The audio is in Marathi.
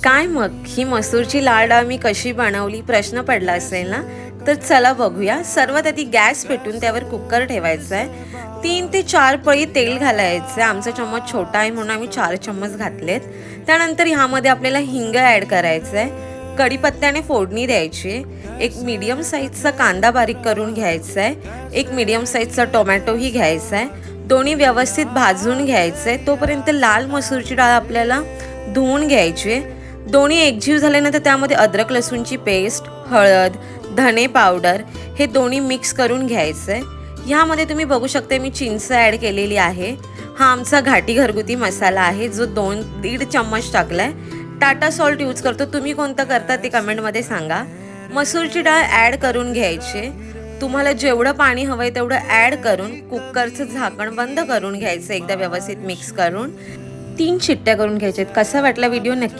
काय मग ही मसूरची डाळ मी कशी बनवली प्रश्न पडला असेल ना, तर चला बघूया. सर्वात आधी गॅस पेटून त्यावर कुकर ठेवायचा आहे. 3 ते 4 पळी तेल घालायचं आहे. आमचा चम्मच छोटा आहे म्हणून आम्ही 4 चम्मच घातलेत. त्यानंतर ह्यामध्ये आपल्याला हिंग ॲड करायचं आहे. कढीपत्त्याने फोडणी द्यायची. एक मीडियम साईजचा कांदा बारीक करून घ्यायचा आहे. एक मीडियम साईजचा टोमॅटोही घ्यायचा आहे. दोन्ही व्यवस्थित भाजून घ्यायचे. तोपर्यंत लाल मसूरची डाळ आपल्याला धुवून घ्यायची. दोन्ही एकजीव झाल्यानंतर त्यामध्ये अद्रक लसूणची पेस्ट, हळद, धने पावडर हे दोन्ही मिक्स करून घ्यायचं आहे. ह्यामध्ये तुम्ही बघू शकता मी चिंच ॲड केलेली आहे. हा आमचा घाटी घरगुती मसाला आहे जो 2-1.5 चम्मच टाकला आहे. टाटा सॉल्ट यूज करतो. तुम्ही कोणता करता ते कमेंटमध्ये सांगा. मसूरची डाळ ॲड करून घ्यायची. तुम्हाला जेवढं पाणी हवं आहे तेवढं ॲड करून कुकरचं झाकण बंद करून घ्यायचं. एकदा व्यवस्थित मिक्स करून 3 शिट्ट्या करून घ्यायच्यात. कसा वाटला व्हिडिओ नक्की